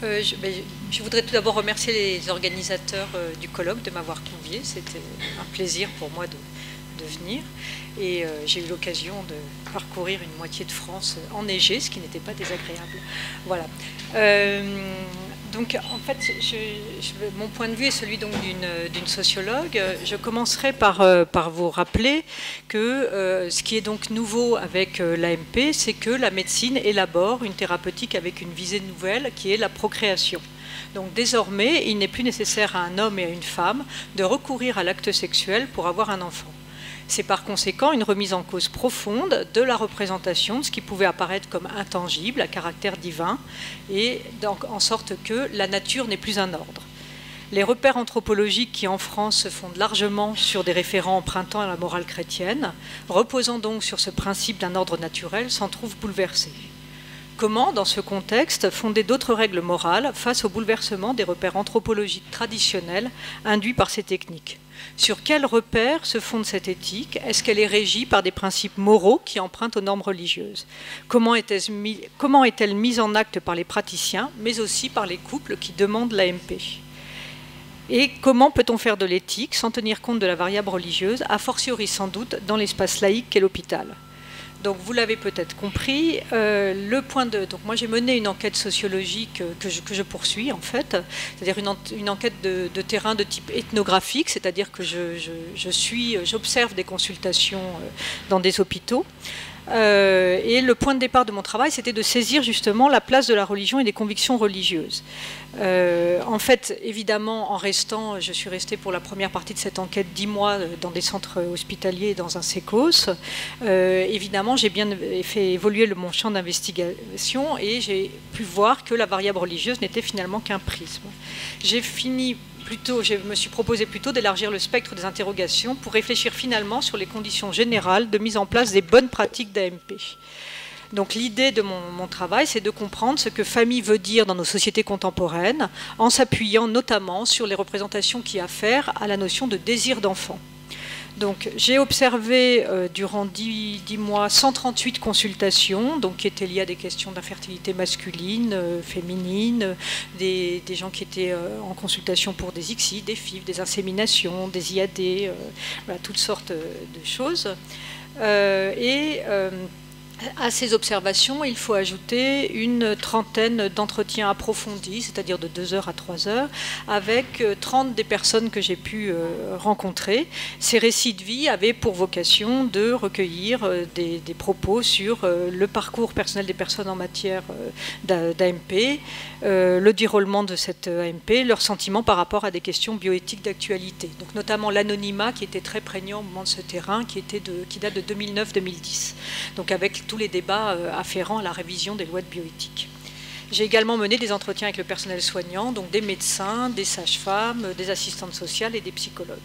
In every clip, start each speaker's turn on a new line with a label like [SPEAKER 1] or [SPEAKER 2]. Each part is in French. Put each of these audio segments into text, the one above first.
[SPEAKER 1] Je voudrais tout d'abord remercier les organisateurs du colloque de m'avoir convié. C'était un plaisir pour moi de venir. Et j'ai eu l'occasion de parcourir une moitié de France enneigée, ce qui n'était pas désagréable. Voilà. Donc, en fait, mon point de vue est celui d'une sociologue. Je commencerai par vous rappeler que ce qui est donc nouveau avec l'AMP, c'est que la médecine élabore une thérapeutique avec une visée nouvelle qui est la procréation. Donc désormais, il n'est plus nécessaire à un homme et à une femme de recourir à l'acte sexuel pour avoir un enfant. C'est par conséquent une remise en cause profonde de la représentation de ce qui pouvait apparaître comme intangible, à caractère divin, et donc en sorte que la nature n'est plus un ordre. Les repères anthropologiques qui en France se fondent largement sur des référents empruntant à la morale chrétienne, reposant donc sur ce principe d'un ordre naturel, s'en trouvent bouleversés. Comment, dans ce contexte, fonder d'autres règles morales face au bouleversement des repères anthropologiques traditionnels induits par ces techniques? Sur quels repères se fonde cette éthique? Est-ce qu'elle est régie par des principes moraux qui empruntent aux normes religieuses? Comment est-elle mise en acte par les praticiens, mais aussi par les couples qui demandent l'AMP? Et comment peut-on faire de l'éthique sans tenir compte de la variable religieuse, a fortiori sans doute dans l'espace laïque qu'est l'hôpital? Donc vous l'avez peut-être compris, donc moi j'ai mené une enquête sociologique que je poursuis en fait, c'est-à-dire une enquête de terrain de type ethnographique, c'est-à-dire que j'observe des consultations dans des hôpitaux. Et le point de départ de mon travail, c'était de saisir justement la place de la religion et des convictions religieuses. En fait, évidemment, je suis restée pour la première partie de cette enquête 10 mois dans des centres hospitaliers et dans un sécos. Évidemment, j'ai bien fait évoluer mon champ d'investigation et j'ai pu voir que la variable religieuse n'était finalement qu'un prisme. Je me suis proposé plutôt d'élargir le spectre des interrogations pour réfléchir finalement sur les conditions générales de mise en place des bonnes pratiques d'AMP. Donc l'idée de mon travail, c'est de comprendre ce que famille veut dire dans nos sociétés contemporaines, en s'appuyant notamment sur les représentations qui affairent à la notion de désir d'enfant. Donc j'ai observé durant 10 mois 138 consultations, donc qui étaient liées à des questions d'infertilité masculine, féminine, des gens qui étaient en consultation pour des ICSI, des FIV, des inséminations, des IAD, voilà, toutes sortes de choses. À ces observations, il faut ajouter une trentaine d'entretiens approfondis, c'est-à-dire de 2 heures à 3 heures, avec 30 des personnes que j'ai pu rencontrer. Ces récits de vie avaient pour vocation de recueillir des propos sur le parcours personnel des personnes en matière d'AMP, le déroulement de cette AMP, leurs sentiments par rapport à des questions bioéthiques d'actualité. Donc notamment l'anonymat qui était très prégnant au moment de ce terrain, qui date de 2009-2010. Donc avec tous les débats afférents à la révision des lois de bioéthique. J'ai également mené des entretiens avec le personnel soignant, donc des médecins, des sages-femmes, des assistantes sociales et des psychologues.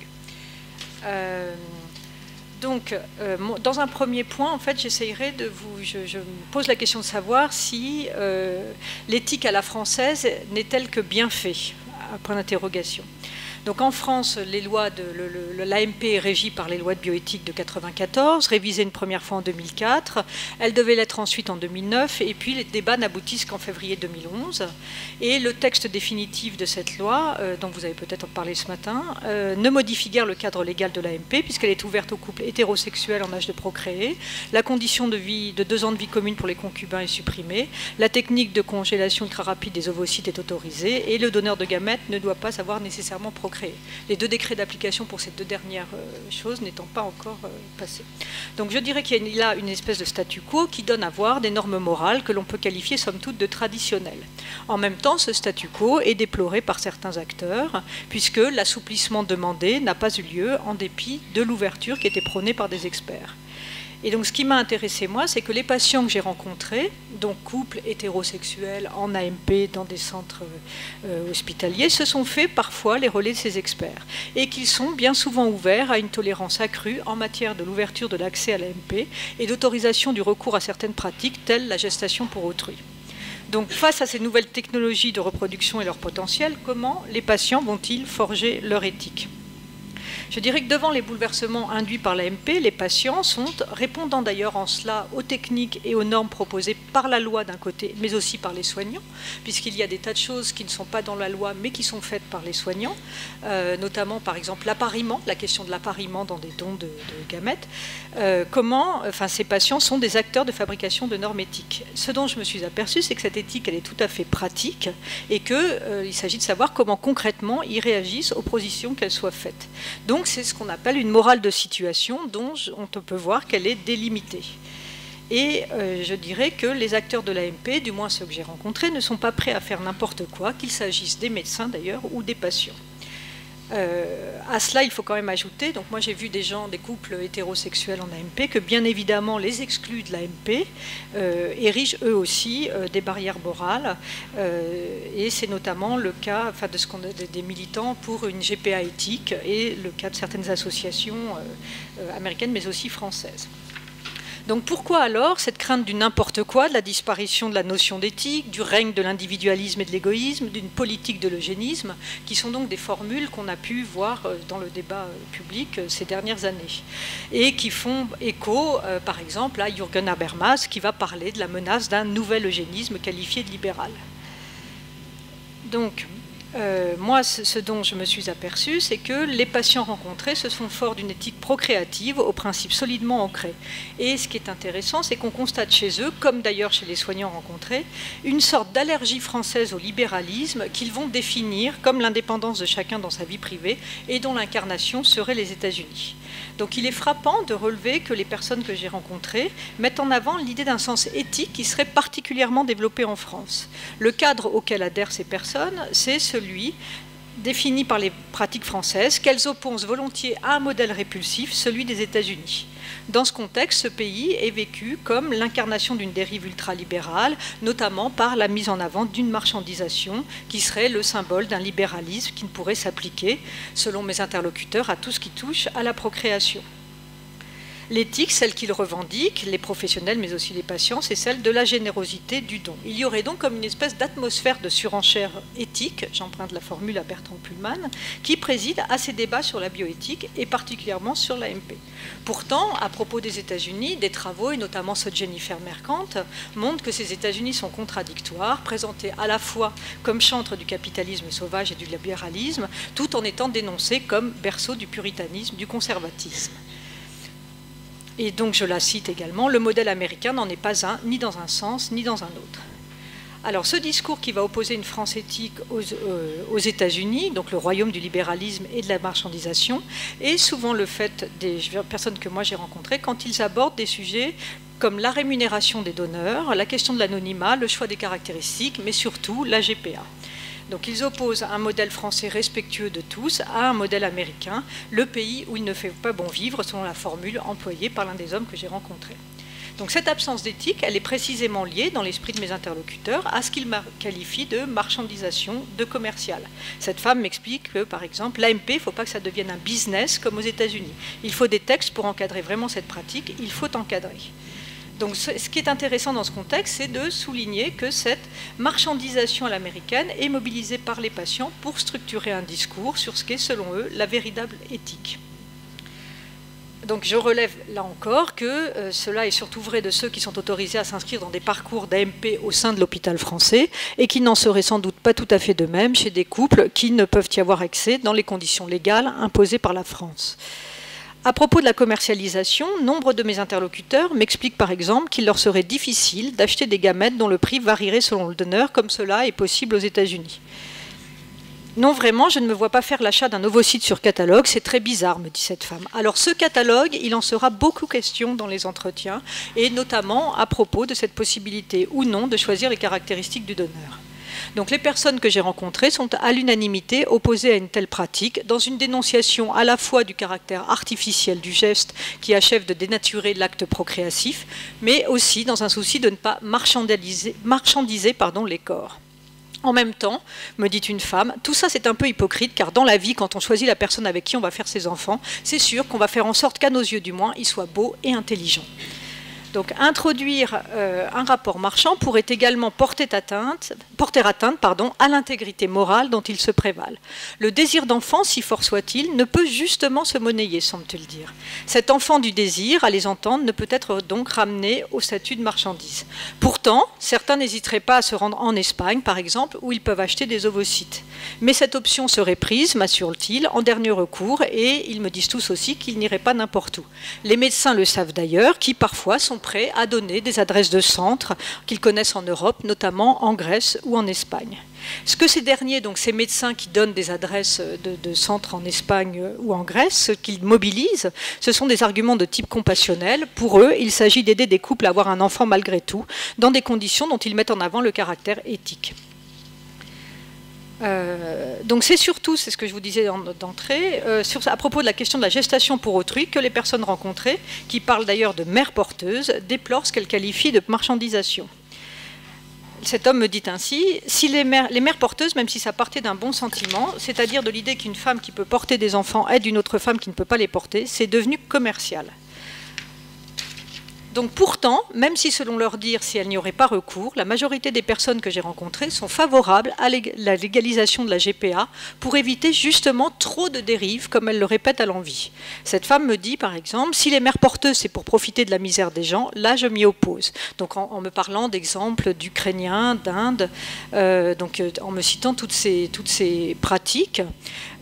[SPEAKER 1] Dans un premier point, en fait, je me pose la question de savoir si l'éthique à la française n'est-elle que bien fait, point d'interrogation. Donc en France, l'AMP est régie par les lois de bioéthique de 1994, révisée une première fois en 2004. Elle devait l'être ensuite en 2009, et puis les débats n'aboutissent qu'en février 2011. Et le texte définitif de cette loi, dont vous avez peut-être parlé ce matin, ne modifie guère le cadre légal de l'AMP, puisqu'elle est ouverte aux couples hétérosexuels en âge de procréer. La condition de 2 ans de vie commune pour les concubins est supprimée. La technique de congélation ultra-rapide des ovocytes est autorisée, et le donneur de gamètes ne doit pas savoir nécessairement procréer. Les 2 décrets d'application pour ces 2 dernières choses n'étant pas encore passés. Donc je dirais qu'il y a une espèce de statu quo qui donne à voir des normes morales que l'on peut qualifier somme toute de traditionnelles. En même temps, ce statu quo est déploré par certains acteurs, puisque l'assouplissement demandé n'a pas eu lieu en dépit de l'ouverture qui était prônée par des experts. Et donc ce qui m'a intéressé moi, c'est que les patients que j'ai rencontrés, donc couples hétérosexuels en AMP dans des centres hospitaliers, se sont fait parfois les relais de ces experts et qu'ils sont bien souvent ouverts à une tolérance accrue en matière de l'ouverture de l'accès à l'AMP et d'autorisation du recours à certaines pratiques telles la gestation pour autrui. Donc face à ces nouvelles technologies de reproduction et leur potentiel, comment les patients vont-ils forger leur éthique ? Je dirais que devant les bouleversements induits par l'AMP, les patients sont, répondant d'ailleurs en cela aux techniques et aux normes proposées par la loi d'un côté, mais aussi par les soignants, puisqu'il y a des tas de choses qui ne sont pas dans la loi, mais qui sont faites par les soignants, notamment par exemple l'appariement, la question de l'appariement dans des dons de gamètes, ces patients sont des acteurs de fabrication de normes éthiques. Ce dont je me suis aperçue, c'est que cette éthique, elle est tout à fait pratique, et qu'il s'agit de savoir comment concrètement ils réagissent aux propositions qu'elles soient faites. Donc c'est ce qu'on appelle une morale de situation dont on peut voir qu'elle est délimitée. Et je dirais que les acteurs de l'AMP, du moins ceux que j'ai rencontrés, ne sont pas prêts à faire n'importe quoi, qu'il s'agisse des médecins d'ailleurs ou des patients. À cela, il faut quand même ajouter, donc moi j'ai vu des couples hétérosexuels en AMP, que bien évidemment les exclus de l'AMP érigent eux aussi des barrières morales, et c'est notamment le cas des militants pour une GPA éthique et le cas de certaines associations américaines mais aussi françaises. Donc pourquoi alors cette crainte du n'importe quoi, de la disparition de la notion d'éthique, du règne de l'individualisme et de l'égoïsme, d'une politique de l'eugénisme, qui sont donc des formules qu'on a pu voir dans le débat public ces dernières années, et qui font écho, par exemple, à Jürgen Habermas, qui va parler de la menace d'un nouvel eugénisme qualifié de libéral. Donc, moi, ce dont je me suis aperçue, c'est que les patients rencontrés se sont forts d'une éthique procréative aux principes solidement ancrés. Et ce qui est intéressant, c'est qu'on constate chez eux, comme d'ailleurs chez les soignants rencontrés, une sorte d'allergie française au libéralisme qu'ils vont définir comme l'indépendance de chacun dans sa vie privée et dont l'incarnation serait les États-Unis. Donc il est frappant de relever que les personnes que j'ai rencontrées mettent en avant l'idée d'un sens éthique qui serait particulièrement développé en France. Le cadre auquel adhèrent ces personnes, c'est celui défini par les pratiques françaises qu'elles opposent volontiers à un modèle répulsif, celui des États-Unis. Dans ce contexte, ce pays est vécu comme l'incarnation d'une dérive ultralibérale, notamment par la mise en avant d'une marchandisation qui serait le symbole d'un libéralisme qui ne pourrait s'appliquer, selon mes interlocuteurs, à tout ce qui touche à la procréation. L'éthique, celle qu'ils revendiquent, les professionnels mais aussi les patients, c'est celle de la générosité du don. Il y aurait donc comme une espèce d'atmosphère de surenchère éthique, j'emprunte la formule à Bertrand Pullman, qui préside à ces débats sur la bioéthique et particulièrement sur l'AMP. Pourtant, à propos des États-Unis, des travaux, et notamment ceux de Jennifer Mercant, montrent que ces États-Unis sont contradictoires, présentés à la fois comme chantre du capitalisme sauvage et du libéralisme, tout en étant dénoncés comme berceau du puritanisme, du conservatisme. Et donc, je la cite également, le modèle américain n'en est pas un, ni dans un sens, ni dans un autre. Alors, ce discours qui va opposer une France éthique aux États-Unis, donc le royaume du libéralisme et de la marchandisation, est souvent le fait des personnes que moi j'ai rencontrées quand ils abordent des sujets comme la rémunération des donneurs, la question de l'anonymat, le choix des caractéristiques, mais surtout la GPA. Donc ils opposent un modèle français respectueux de tous à un modèle américain, le pays où il ne fait pas bon vivre, selon la formule employée par l'un des hommes que j'ai rencontrés. Donc cette absence d'éthique, elle est précisément liée, dans l'esprit de mes interlocuteurs, à ce qu'ils qualifient de marchandisation, de commercial. Cette femme m'explique que, par exemple, l'AMP, il ne faut pas que ça devienne un business comme aux États-Unis. Il faut des textes pour encadrer vraiment cette pratique, il faut encadrer. Donc ce qui est intéressant dans ce contexte, c'est de souligner que cette marchandisation à l'américaine est mobilisée par les patients pour structurer un discours sur ce qu'est, selon eux, la véritable éthique. Donc je relève là encore que cela est surtout vrai de ceux qui sont autorisés à s'inscrire dans des parcours d'AMP au sein de l'hôpital français et qui n'en seraient sans doute pas tout à fait de même chez des couples qui ne peuvent y avoir accès dans les conditions légales imposées par la France. À propos de la commercialisation, nombre de mes interlocuteurs m'expliquent par exemple qu'il leur serait difficile d'acheter des gamètes dont le prix varierait selon le donneur, comme cela est possible aux États-Unis. Non, vraiment, je ne me vois pas faire l'achat d'un ovocyte sur catalogue, c'est très bizarre, me dit cette femme. Alors ce catalogue, il en sera beaucoup question dans les entretiens, et notamment à propos de cette possibilité ou non de choisir les caractéristiques du donneur. Donc les personnes que j'ai rencontrées sont à l'unanimité opposées à une telle pratique, dans une dénonciation à la fois du caractère artificiel du geste qui achève de dénaturer l'acte procréatif, mais aussi dans un souci de ne pas marchandiser les corps. En même temps, me dit une femme, tout ça c'est un peu hypocrite car dans la vie, quand on choisit la personne avec qui on va faire ses enfants, c'est sûr qu'on va faire en sorte qu'à nos yeux du moins, il soit beau et intelligent. Donc introduire un rapport marchand pourrait également porter atteinte à l'intégrité morale dont il se prévale. Le désir d'enfant, si fort soit-il, ne peut justement se monnayer, semble-t-il dire. Cet enfant du désir, à les entendre, ne peut être donc ramené au statut de marchandise. Pourtant, certains n'hésiteraient pas à se rendre en Espagne, par exemple, où ils peuvent acheter des ovocytes. Mais cette option serait prise, m'assure-t-il, en dernier recours, et ils me disent tous aussi qu'ils n'iraient pas n'importe où. Les médecins le savent d'ailleurs, qui parfois sont prêts à donner des adresses de centres qu'ils connaissent en Europe, notamment en Grèce ou en Espagne. Ce que ces derniers, donc ces médecins qui donnent des adresses de centres en Espagne ou en Grèce, ce qu'ils mobilisent, ce sont des arguments de type compassionnel. Pour eux, il s'agit d'aider des couples à avoir un enfant malgré tout, dans des conditions dont ils mettent en avant le caractère éthique. Donc c'est surtout, c'est ce que je vous disais d'entrée, à propos de la question de la gestation pour autrui, que les personnes rencontrées, qui parlent d'ailleurs de mères porteuses, déplorent ce qu'elles qualifient de marchandisation. Cet homme me dit ainsi, si les mères porteuses, même si ça partait d'un bon sentiment, c'est-à-dire de l'idée qu'une femme qui peut porter des enfants aide une autre femme qui ne peut pas les porter, c'est devenu commercial. Donc pourtant, même si selon leur dire, si elle n'y aurait pas recours, la majorité des personnes que j'ai rencontrées sont favorables à la légalisation de la GPA pour éviter justement trop de dérives, comme elle le répète à l'envi. Cette femme me dit, par exemple, si les mères porteuses, c'est pour profiter de la misère des gens, là je m'y oppose. Donc en me parlant d'exemples d'Ukrainiens, d'Inde, en me citant toutes ces pratiques.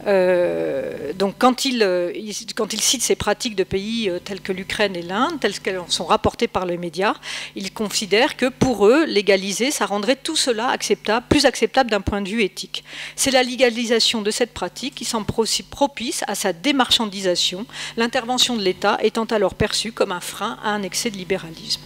[SPEAKER 1] Donc quand il cite ces pratiques de pays tels que l'Ukraine et l'Inde, telles qu'elles sont rapportées par les médias, il considère que pour eux, légaliser, ça rendrait tout cela plus acceptable d'un point de vue éthique. C'est la légalisation de cette pratique qui semble propice à sa démarchandisation, l'intervention de l'État étant alors perçue comme un frein à un excès de libéralisme.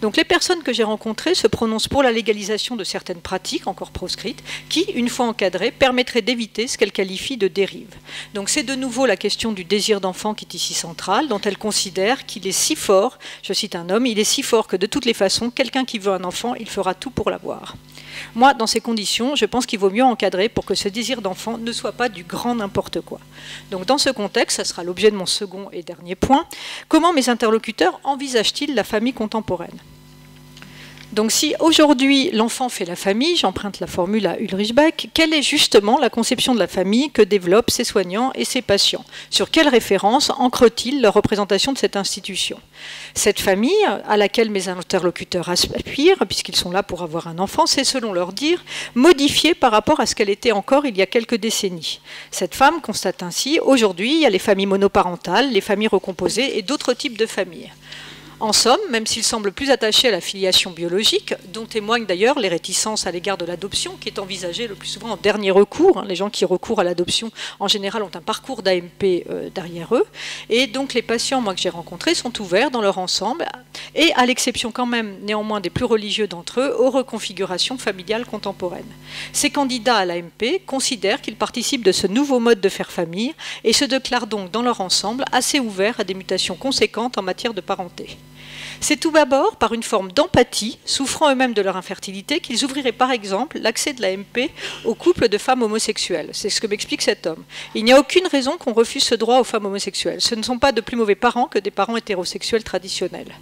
[SPEAKER 1] Donc les personnes que j'ai rencontrées se prononcent pour la légalisation de certaines pratiques encore proscrites qui, une fois encadrées, permettraient d'éviter ce qu'elles qualifient de dérive. Donc c'est de nouveau la question du désir d'enfant qui est ici centrale, dont elles considèrent qu'il est si fort, je cite un homme, il est si fort que de toutes les façons, quelqu'un qui veut un enfant, il fera tout pour l'avoir. Moi, dans ces conditions, je pense qu'il vaut mieux encadrer pour que ce désir d'enfant ne soit pas du grand n'importe quoi. Donc dans ce contexte, ça sera l'objet de mon second et dernier point, comment mes interlocuteurs envisagent-ils la famille contemporaine ? Donc si aujourd'hui l'enfant fait la famille, j'emprunte la formule à Ulrich Beck, quelle est justement la conception de la famille que développent ces soignants et ces patients? Sur quelle référence ancrent-ils leur représentation de cette institution? Cette famille à laquelle mes interlocuteurs aspirent, puisqu'ils sont là pour avoir un enfant, c'est selon leur dire modifiée par rapport à ce qu'elle était encore il y a quelques décennies. Cette femme constate ainsi, aujourd'hui il y a les familles monoparentales, les familles recomposées et d'autres types de familles. En somme, même s'il semble plus attaché à la filiation biologique, dont témoignent d'ailleurs les réticences à l'égard de l'adoption, qui est envisagée le plus souvent en dernier recours, les gens qui recourent à l'adoption en général ont un parcours d'AMP derrière eux, et donc les patients moi, que j'ai rencontrés sont ouverts dans leur ensemble, et à l'exception quand même néanmoins des plus religieux d'entre eux, aux reconfigurations familiales contemporaines. Ces candidats à l'AMP considèrent qu'ils participent de ce nouveau mode de faire famille, et se déclarent donc dans leur ensemble assez ouverts à des mutations conséquentes en matière de parenté. C'est tout d'abord par une forme d'empathie, souffrant eux-mêmes de leur infertilité, qu'ils ouvriraient par exemple l'accès de l'AMP aux couples de femmes homosexuelles. C'est ce que m'explique cet homme. Il n'y a aucune raison qu'on refuse ce droit aux femmes homosexuelles. Ce ne sont pas de plus mauvais parents que des parents hétérosexuels traditionnels.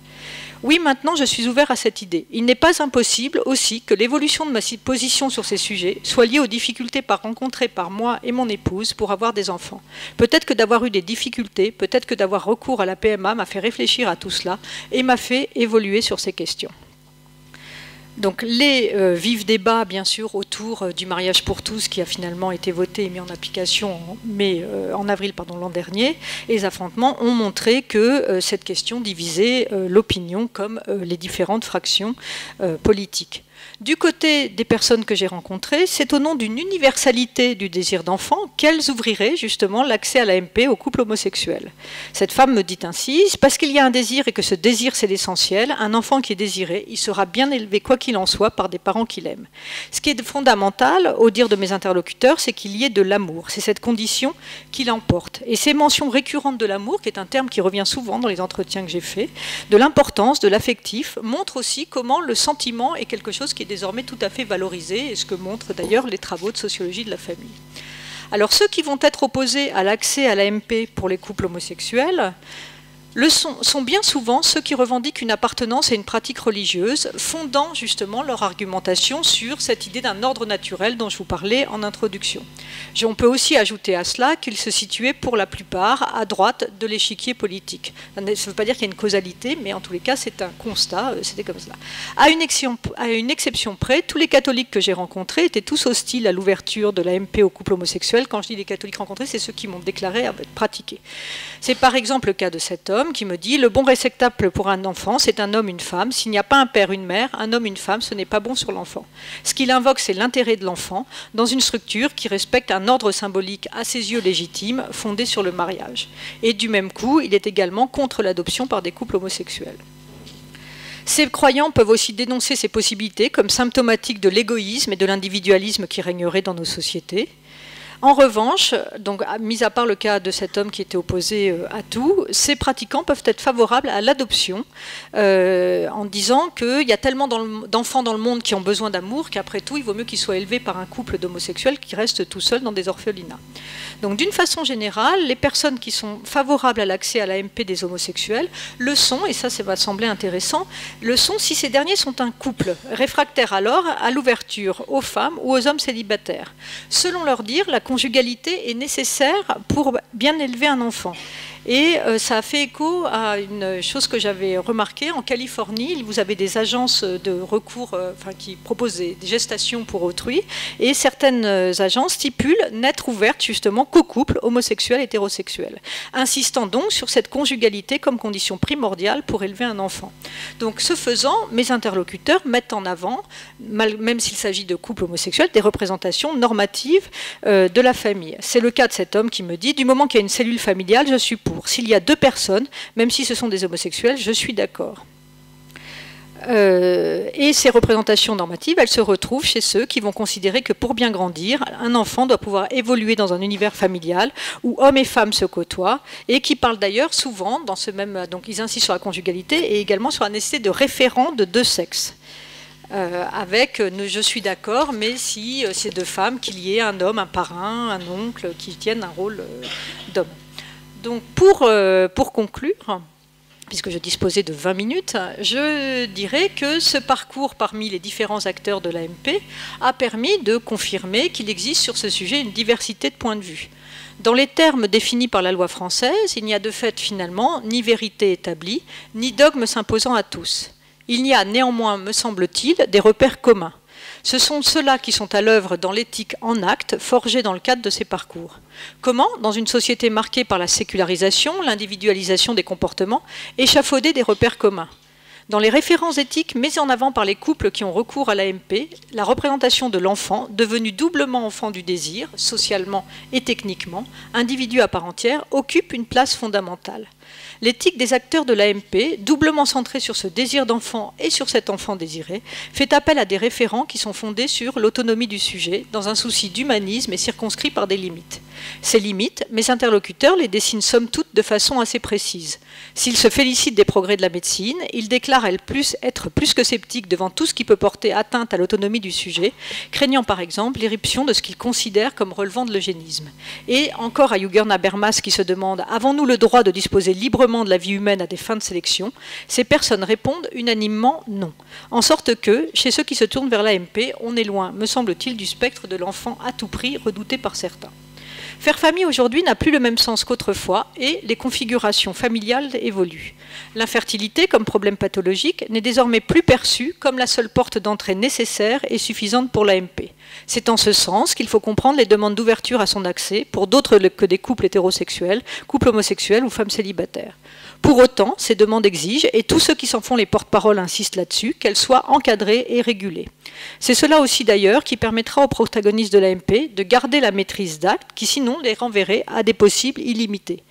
[SPEAKER 1] Oui, maintenant je suis ouvert à cette idée. Il n'est pas impossible aussi que l'évolution de ma position sur ces sujets soit liée aux difficultés rencontrées par moi et mon épouse pour avoir des enfants. Peut-être que d'avoir eu des difficultés, peut-être que d'avoir recours à la PMA m'a fait réfléchir à tout cela et m'a fait évoluer sur ces questions. Donc les vifs débats, bien sûr, autour du mariage pour tous qui a finalement été voté et mis en application en avril l'an dernier, et les affrontements ont montré que cette question divisait l'opinion comme les différentes fractions politiques. Du côté des personnes que j'ai rencontrées, c'est au nom d'une universalité du désir d'enfant qu'elles ouvriraient justement l'accès à l'AMP aux couples homosexuels. Cette femme me dit ainsi, parce qu'il y a un désir et que ce désir c'est l'essentiel, un enfant qui est désiré, il sera bien élevé quoi qu'il en soit par des parents qu'il aime. Ce qui est fondamental, au dire de mes interlocuteurs, c'est qu'il y ait de l'amour. C'est cette condition qui l'emporte. Et ces mentions récurrentes de l'amour, qui est un terme qui revient souvent dans les entretiens que j'ai faits, de l'importance, de l'affectif, montrent aussi comment le sentiment est quelque chose qui est désormais tout à fait valorisé, et ce que montrent d'ailleurs les travaux de sociologie de la famille. Alors ceux qui vont être opposés à l'accès à l'AMP pour les couples homosexuels sont bien souvent ceux qui revendiquent une appartenance à une pratique religieuse, fondant justement leur argumentation sur cette idée d'un ordre naturel dont je vous parlais en introduction. On peut aussi ajouter à cela qu'ils se situaient pour la plupart à droite de l'échiquier politique. Ça ne veut pas dire qu'il y a une causalité, mais en tous les cas c'est un constat, c'était comme cela. À une exception près, tous les catholiques que j'ai rencontrés étaient tous hostiles à l'ouverture de l'AMP aux couples homosexuels. Quand je dis les catholiques rencontrés, c'est ceux qui m'ont déclaré pratiquer. C'est par exemple le cas de cet homme qui me dit « Le bon réceptacle pour un enfant, c'est un homme, une femme. S'il n'y a pas un père, une mère, un homme, une femme, ce n'est pas bon sur l'enfant. » Ce qu'il invoque, c'est l'intérêt de l'enfant dans une structure qui respecte un ordre symbolique à ses yeux légitime, fondé sur le mariage. Et du même coup, il est également contre l'adoption par des couples homosexuels. Ces croyants peuvent aussi dénoncer ces possibilités comme symptomatiques de l'égoïsme et de l'individualisme qui régnerait dans nos sociétés. En revanche, donc, mis à part le cas de cet homme qui était opposé à tout, ces pratiquants peuvent être favorables à l'adoption en disant qu'il y a tellement d'enfants dans le monde qui ont besoin d'amour qu'après tout, il vaut mieux qu'ils soient élevés par un couple d'homosexuels qui restent tout seuls dans des orphelinats. Donc d'une façon générale, les personnes qui sont favorables à l'accès à l'AMP des homosexuels le sont, et ça va sembler intéressant, le sont si ces derniers sont un couple, réfractaire alors à l'ouverture aux femmes ou aux hommes célibataires. Selon leur dire, la conjugalité est nécessaire pour bien élever un enfant. Et ça a fait écho à une chose que j'avais remarquée. En Californie, vous avez des agences de recours qui proposent des gestations pour autrui. Et certaines agences stipulent n'être ouvertes justement qu'aux couples homosexuels et hétérosexuels, insistant donc sur cette conjugalité comme condition primordiale pour élever un enfant. Donc ce faisant, mes interlocuteurs mettent en avant, même s'il s'agit de couples homosexuels, des représentations normatives de la famille. C'est le cas de cet homme qui me dit « Du moment qu'il y a une cellule familiale, je suis pour. S'il y a deux personnes, même si ce sont des homosexuels, je suis d'accord. » Et ces représentations normatives, elles se retrouvent chez ceux qui vont considérer que pour bien grandir, un enfant doit pouvoir évoluer dans un univers familial où hommes et femmes se côtoient, et qui parlent d'ailleurs souvent, dans ce même, donc ils insistent sur la conjugalité et également sur la nécessité de référents de deux sexes. Avec je suis d'accord, mais si c'est deux femmes, qu'il y ait un homme, un parrain, un oncle qui tiennent un rôle d'homme. Donc pour conclure, puisque je disposais de 20 minutes, je dirais que ce parcours parmi les différents acteurs de l'AMP a permis de confirmer qu'il existe sur ce sujet une diversité de points de vue. Dans les termes définis par la loi française, il n'y a de fait finalement ni vérité établie, ni dogme s'imposant à tous. Il y a néanmoins, me semble-t-il, des repères communs. Ce sont ceux-là qui sont à l'œuvre dans l'éthique en acte, forgée dans le cadre de ces parcours. Comment, dans une société marquée par la sécularisation, l'individualisation des comportements, échafauder des repères communs? Dans les références éthiques mises en avant par les couples qui ont recours à l'AMP, la représentation de l'enfant, devenu doublement enfant du désir, socialement et techniquement, individu à part entière, occupe une place fondamentale. L'éthique des acteurs de l'AMP, doublement centrée sur ce désir d'enfant et sur cet enfant désiré, fait appel à des référents qui sont fondés sur l'autonomie du sujet, dans un souci d'humanisme et circonscrits par des limites. Ces limites, mes interlocuteurs les dessinent somme toute de façon assez précise. S'ils se félicitent des progrès de la médecine, ils déclarent être plus que sceptiques devant tout ce qui peut porter atteinte à l'autonomie du sujet, craignant par exemple l'irruption de ce qu'ils considèrent comme relevant de l'eugénisme. Et encore à Jürgen Habermas qui se demande « Avons-nous le droit de disposer librement de la vie humaine à des fins de sélection ?» Ces personnes répondent unanimement non. En sorte que, chez ceux qui se tournent vers l'AMP, on est loin, me semble-t-il, du spectre de l'enfant à tout prix redouté par certains. Faire famille aujourd'hui n'a plus le même sens qu'autrefois et les configurations familiales évoluent. L'infertilité comme problème pathologique n'est désormais plus perçue comme la seule porte d'entrée nécessaire et suffisante pour l'AMP. C'est en ce sens qu'il faut comprendre les demandes d'ouverture à son accès pour d'autres que des couples hétérosexuels, couples homosexuels ou femmes célibataires. Pour autant, ces demandes exigent, et tous ceux qui s'en font les porte-parole insistent là-dessus, qu'elles soient encadrées et régulées. C'est cela aussi d'ailleurs qui permettra aux protagonistes de l'AMP de garder la maîtrise d'actes qui sinon les renverraient à des possibles illimités.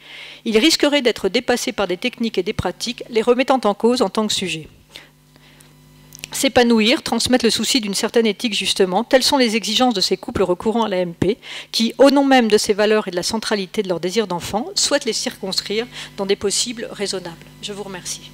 [SPEAKER 1] Ils risqueraient d'être dépassés par des techniques et des pratiques les remettant en cause en tant que sujet. S'épanouir, transmettre le souci d'une certaine éthique justement, telles sont les exigences de ces couples recourant à l'AMP qui, au nom même de ces valeurs et de la centralité de leur désir d'enfant, souhaitent les circonscrire dans des possibles raisonnables. Je vous remercie.